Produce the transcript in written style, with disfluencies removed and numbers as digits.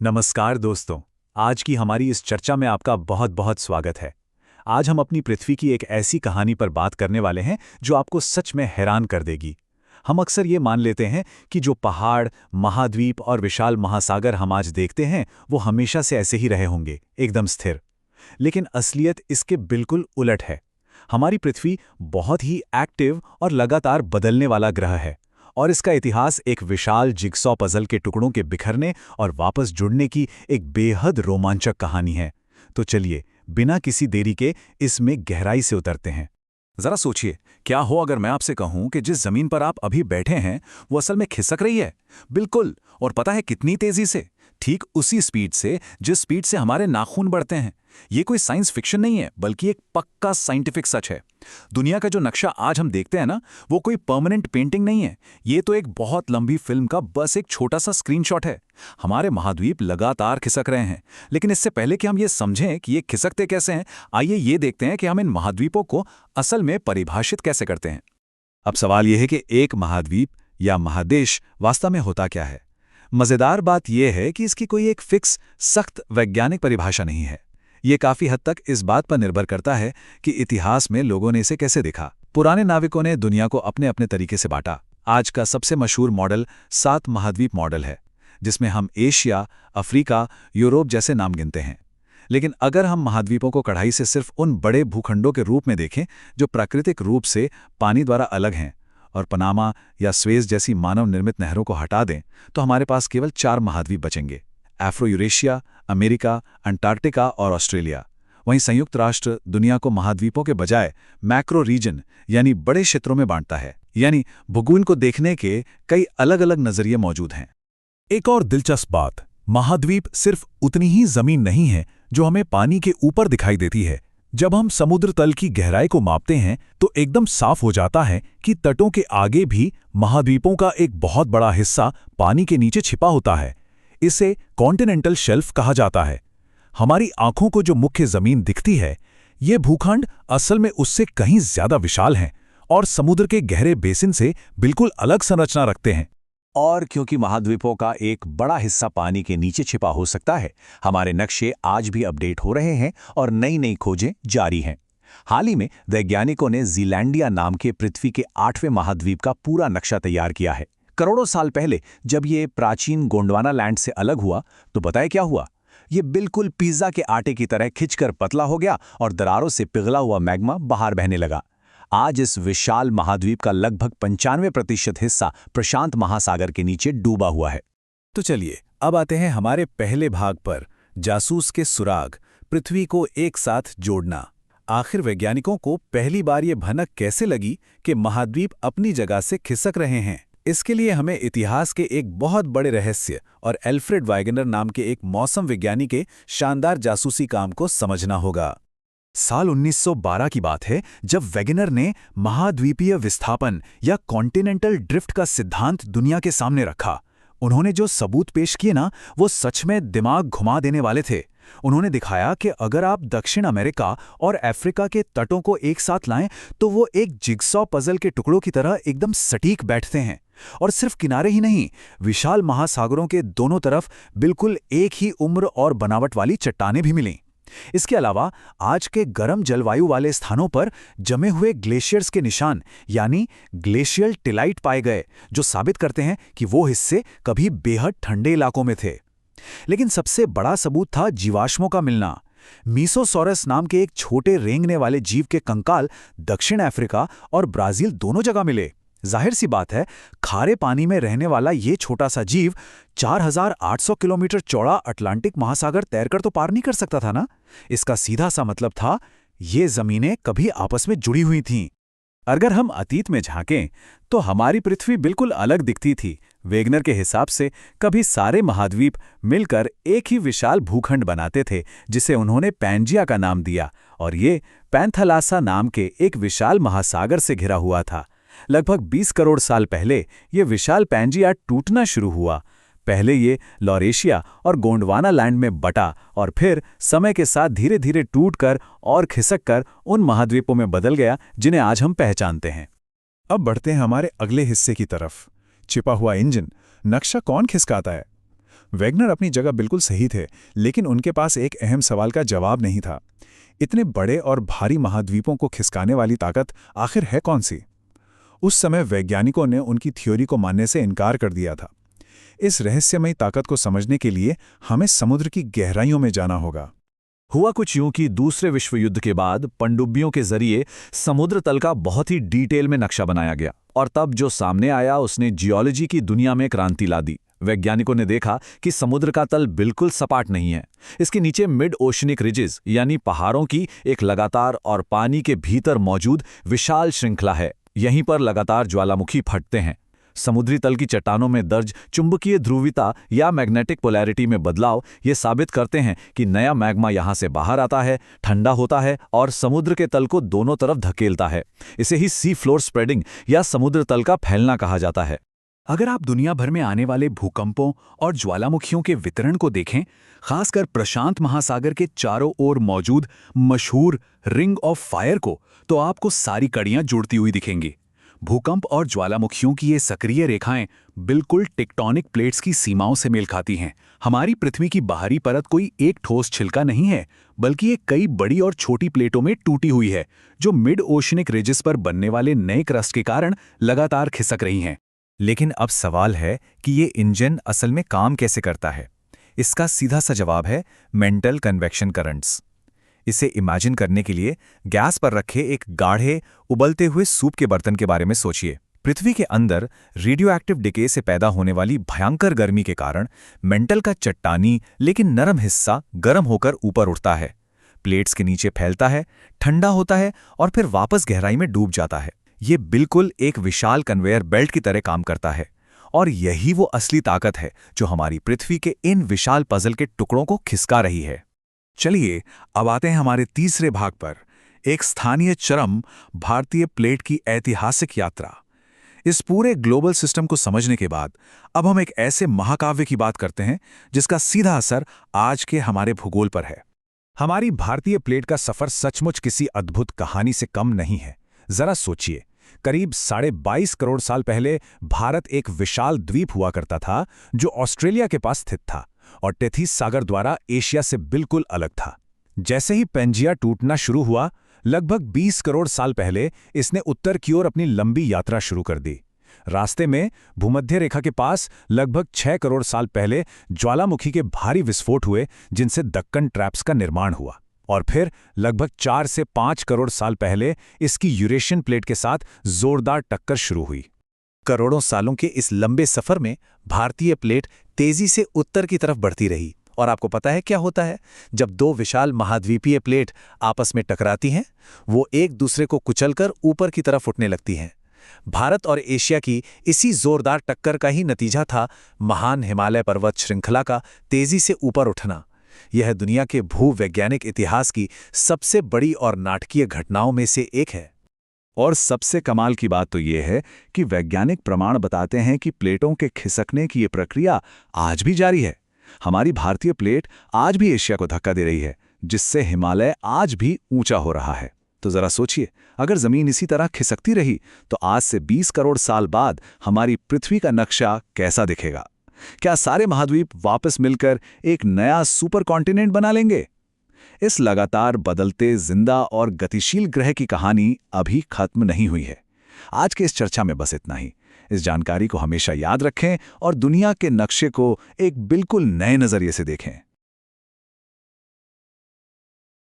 नमस्कार दोस्तों। आज की हमारी इस चर्चा में आपका बहुत बहुत स्वागत है। आज हम अपनी पृथ्वी की एक ऐसी कहानी पर बात करने वाले हैं जो आपको सच में हैरान कर देगी। हम अक्सर ये मान लेते हैं कि जो पहाड़, महाद्वीप और विशाल महासागर हम आज देखते हैं वो हमेशा से ऐसे ही रहे होंगे, एकदम स्थिर। लेकिन असलियत इसके बिल्कुल उलट है। हमारी पृथ्वी बहुत ही एक्टिव और लगातार बदलने वाला ग्रह है, और इसका इतिहास एक विशाल जिगसॉ पजल के टुकड़ों के बिखरने और वापस जुड़ने की एक बेहद रोमांचक कहानी है। तो चलिए, बिना किसी देरी के इसमें गहराई से उतरते हैं। जरा सोचिए, क्या हो अगर मैं आपसे कहूं कि जिस जमीन पर आप अभी बैठे हैं वो असल में खिसक रही है। बिल्कुल। और पता है कितनी तेजी से? ठीक उसी स्पीड से जिस स्पीड से हमारे नाखून बढ़ते हैं। ये कोई साइंस फिक्शन नहीं है, बल्कि एक पक्का साइंटिफिक सच है। दुनिया का जो नक्शा आज हम देखते हैं ना, वो कोई परमानेंट पेंटिंग नहीं है। ये तो एक बहुत लंबी फिल्म का बस एक छोटा सा स्क्रीनशॉट है। हमारे महाद्वीप लगातार खिसक रहे हैं, लेकिन इससे पहले कि हम ये समझें कि ये खिसकते कैसे हैं, आइए ये देखते हैं कि हम इन महाद्वीपों को असल में परिभाषित कैसे करते हैं। अब सवाल यह है कि एक महाद्वीप या महादेश वास्तव में होता क्या है। मजेदार बात यह है कि इसकी कोई एक फिक्स, सख्त वैज्ञानिक परिभाषा नहीं है। ये काफी हद तक इस बात पर निर्भर करता है कि इतिहास में लोगों ने इसे कैसे देखा। पुराने नाविकों ने दुनिया को अपने अपने तरीके से बांटा। आज का सबसे मशहूर मॉडल 7 महाद्वीप मॉडल है, जिसमें हम एशिया, अफ्रीका, यूरोप जैसे नाम गिनते हैं। लेकिन अगर हम महाद्वीपों को कढ़ाई से सिर्फ उन बड़े भूखंडों के रूप में देखें जो प्राकृतिक रूप से पानी द्वारा अलग हैं, और पनामा या स्वेज जैसी मानव निर्मित नहरों को हटा दें, तो हमारे पास केवल 4 महाद्वीप बचेंगे: अफ्रो यूरेशिया, अमेरिका, अंटार्कटिका और ऑस्ट्रेलिया। वहीं संयुक्त राष्ट्र दुनिया को महाद्वीपों के बजाय मैक्रो रीजन यानी बड़े क्षेत्रों में बांटता है, यानी भूगोल को देखने के कई अलग अलग नजरिए मौजूद हैं। एक और दिलचस्प बात, महाद्वीप सिर्फ उतनी ही जमीन नहीं है जो हमें पानी के ऊपर दिखाई देती है। जब हम समुद्र तल की गहराई को मापते हैं तो एकदम साफ हो जाता है कि तटों के आगे भी महाद्वीपों का एक बहुत बड़ा हिस्सा पानी के नीचे छिपा होता है। इसे कॉन्टिनेंटल शेल्फ कहा जाता है। हमारी आंखों को जो मुख्य जमीन दिखती है, ये भूखंड असल में उससे कहीं ज्यादा विशाल हैं और समुद्र के गहरे बेसिन से बिल्कुल अलग संरचना रखते हैं। और क्योंकि महाद्वीपों का एक बड़ा हिस्सा पानी के नीचे छिपा हो सकता है, हमारे नक्शे आज भी अपडेट हो रहे हैं और नई नई खोजें जारी हैं। हाल ही में वैज्ञानिकों ने ज़ीलैंडिया नाम के पृथ्वी के 8वें महाद्वीप का पूरा नक्शा तैयार किया है। करोड़ों साल पहले जब ये प्राचीन गोंडवाना लैंड से अलग हुआ, तो बताए क्या हुआ? ये बिल्कुल पिज़्ज़ा के आटे की तरह खिंचकर पतला हो गया और दरारों से पिघला हुआ मैग्मा बाहर बहने लगा। आज इस विशाल महाद्वीप का लगभग 95% हिस्सा प्रशांत महासागर के नीचे डूबा हुआ है। तो चलिए, अब आते हैं हमारे पहले भाग पर, जासूस के सुराग, पृथ्वी को एक साथ जोड़ना। आखिर वैज्ञानिकों को पहली बार ये भनक कैसे लगी कि महाद्वीप अपनी जगह से खिसक रहे हैं? इसके लिए हमें इतिहास के एक बहुत बड़े रहस्य और एल्फ्रेड वाइगनर नाम के एक मौसम विज्ञानी के शानदार जासूसी काम को समझना होगा। साल 1912 की बात है, जब वैगनर ने महाद्वीपीय विस्थापन या कॉन्टिनेंटल ड्रिफ्ट का सिद्धांत दुनिया के सामने रखा। उन्होंने जो सबूत पेश किए ना, वो सच में दिमाग घुमा देने वाले थे। उन्होंने दिखाया कि अगर आप दक्षिण अमेरिका और अफ्रीका के तटों को एक साथ लाएं, तो वो एक जिगसॉ पजल के टुकड़ों की तरह एकदम सटीक बैठते हैं। और सिर्फ किनारे ही नहीं, विशाल महासागरों के दोनों तरफ बिल्कुल एक ही उम्र और बनावट वाली चट्टानें भी मिलीं। इसके अलावा आज के गर्म जलवायु वाले स्थानों पर जमे हुए ग्लेशियर्स के निशान यानी ग्लेशियल टिलाइट पाए गए, जो साबित करते हैं कि वो हिस्से कभी बेहद ठंडे इलाकों में थे। लेकिन सबसे बड़ा सबूत था जीवाश्मों का मिलना। मीसोसॉरस नाम के एक छोटे रेंगने वाले जीव के कंकाल दक्षिण अफ्रीका और ब्राजील दोनों जगह मिले। जाहिर सी बात है, खारे पानी में रहने वाला ये छोटा सा जीव 4800 किलोमीटर चौड़ा अटलांटिक महासागर तैरकर तो पार नहीं कर सकता था ना। इसका सीधा सा मतलब था, ये जमीनें कभी आपस में जुड़ी हुई थीं। अगर हम अतीत में झांकें तो हमारी पृथ्वी बिल्कुल अलग दिखती थी। वेगनर के हिसाब से कभी सारे महाद्वीप मिलकर एक ही विशाल भूखंड बनाते थे, जिसे उन्होंने पैंजिया का नाम दिया, और ये पैंथालासा नाम के एक विशाल महासागर से घिरा हुआ था। लगभग 20 करोड़ साल पहले ये विशाल पैंजिया टूटना शुरू हुआ। पहले ये लॉरेशिया और गोंडवाना लैंड में बटा और फिर समय के साथ धीरे धीरे टूटकर और खिसककर उन महाद्वीपों में बदल गया जिन्हें आज हम पहचानते हैं। अब बढ़ते हैं हमारे अगले हिस्से की तरफ। छिपा हुआ इंजन, नक्शा कौन खिसकाता है? वैगनर अपनी जगह बिल्कुल सही थे, लेकिन उनके पास एक अहम सवाल का जवाब नहीं था। इतने बड़े और भारी महाद्वीपों को खिसकाने वाली ताकत आखिर है कौन सी? उस समय वैज्ञानिकों ने उनकी थ्योरी को मानने से इनकार कर दिया था। इस रहस्यमयी ताकत को समझने के लिए हमें समुद्र की गहराइयों में जाना होगा। हुआ कुछ यूं कि दूसरे विश्व युद्ध के बाद पनडुब्बियों के जरिए समुद्र तल का बहुत ही डिटेल में नक्शा बनाया गया, और तब जो सामने आया उसने जियोलॉजी की दुनिया में क्रांति ला दी। वैज्ञानिकों ने देखा कि समुद्र का तल बिल्कुल सपाट नहीं है। इसके नीचे मिड ओशनिक रिजेस यानी पहाड़ों की एक लगातार और पानी के भीतर मौजूद विशाल श्रृंखला है। यहीं पर लगातार ज्वालामुखी फटते हैं। समुद्री तल की चट्टानों में दर्ज चुंबकीय ध्रुवीयता या मैग्नेटिक पोलैरिटी में बदलाव ये साबित करते हैं कि नया मैग्मा यहाँ से बाहर आता है, ठंडा होता है और समुद्र के तल को दोनों तरफ धकेलता है। इसे ही सी फ्लोर स्प्रेडिंग या समुद्र तल का फैलना कहा जाता है। अगर आप दुनिया भर में आने वाले भूकंपों और ज्वालामुखियों के वितरण को देखें, खासकर प्रशांत महासागर के चारों ओर मौजूद मशहूर रिंग ऑफ फायर को, तो आपको सारी कड़ियां जुड़ती हुई दिखेंगी। भूकंप और ज्वालामुखियों की ये सक्रिय रेखाएं बिल्कुल टेक्टोनिक प्लेट्स की सीमाओं से मेल खाती हैं। हमारी पृथ्वी की बाहरी परत कोई एक ठोस छिलका नहीं है, बल्कि ये कई बड़ी और छोटी प्लेटों में टूटी हुई है, जो मिड ओशनिक रिजेस पर बनने वाले नए क्रस्ट के कारण लगातार खिसक रही हैं। लेकिन अब सवाल है कि ये इंजन असल में काम कैसे करता है। इसका सीधा सा जवाब है मेंटल कन्वेक्शन करंट्स। इसे इमेजिन करने के लिए गैस पर रखे एक गाढ़े उबलते हुए सूप के बर्तन के बारे में सोचिए। पृथ्वी के अंदर रेडियोएक्टिव डिके से पैदा होने वाली भयंकर गर्मी के कारण मेंटल का चट्टानी लेकिन नरम हिस्सा गर्म होकर ऊपर उठता है, प्लेट्स के नीचे फैलता है, ठंडा होता है और फिर वापस गहराई में डूब जाता है। ये बिल्कुल एक विशाल कन्वेयर बेल्ट की तरह काम करता है, और यही वो असली ताकत है जो हमारी पृथ्वी के इन विशाल पजल के टुकड़ों को खिसका रही है। चलिए अब आते हैं हमारे तीसरे भाग पर, एक स्थानीय चरम भारतीय प्लेट की ऐतिहासिक यात्रा। इस पूरे ग्लोबल सिस्टम को समझने के बाद अब हम एक ऐसे महाकाव्य की बात करते हैं जिसका सीधा असर आज के हमारे भूगोल पर है। हमारी भारतीय प्लेट का सफर सचमुच किसी अद्भुत कहानी से कम नहीं है। जरा सोचिए, करीब 22.5 करोड़ साल पहले भारत एक विशाल द्वीप हुआ करता था जो ऑस्ट्रेलिया के पास स्थित था और टेथिस सागर द्वारा एशिया से बिल्कुल अलग था। जैसे ही पेंजिया टूटना शुरू हुआ, लगभग 20 करोड़ साल पहले इसने उत्तर की ओर अपनी लंबी यात्रा शुरू कर दी। रास्ते में भूमध्य रेखा के पास लगभग 6 करोड़ साल पहले ज्वालामुखी के भारी विस्फोट हुए जिनसे दक्कन ट्रैप्स का निर्माण हुआ, और फिर लगभग 4 से 5 करोड़ साल पहले इसकी यूरेशियन प्लेट के साथ जोरदार टक्कर शुरू हुई। करोड़ों सालों के इस लंबे सफर में भारतीय प्लेट तेजी से उत्तर की तरफ बढ़ती रही, और आपको पता है क्या होता है जब दो विशाल महाद्वीपीय प्लेट आपस में टकराती हैं? वो एक दूसरे को कुचलकर ऊपर की तरफ उठने लगती हैं। भारत और एशिया की इसी जोरदार टक्कर का ही नतीजा था महान हिमालय पर्वत श्रृंखला का तेजी से ऊपर उठना। यह दुनिया के भूवैज्ञानिक इतिहास की सबसे बड़ी और नाटकीय घटनाओं में से एक है। और सबसे कमाल की बात तो यह है कि वैज्ञानिक प्रमाण बताते हैं कि प्लेटों के खिसकने की ये प्रक्रिया आज भी जारी है। हमारी भारतीय प्लेट आज भी एशिया को धक्का दे रही है, जिससे हिमालय आज भी ऊंचा हो रहा है। तो जरा सोचिए, अगर जमीन इसी तरह खिसकती रही तो आज से 20 करोड़ साल बाद हमारी पृथ्वी का नक्शा कैसा दिखेगा? क्या सारे महाद्वीप वापस मिलकर एक नया सुपर कॉन्टिनेंट बना लेंगे? इस लगातार बदलते, जिंदा और गतिशील ग्रह की कहानी अभी खत्म नहीं हुई है। आज के इस चर्चा में बस इतना ही। इस जानकारी को हमेशा याद रखें और दुनिया के नक्शे को एक बिल्कुल नए नजरिए से देखें।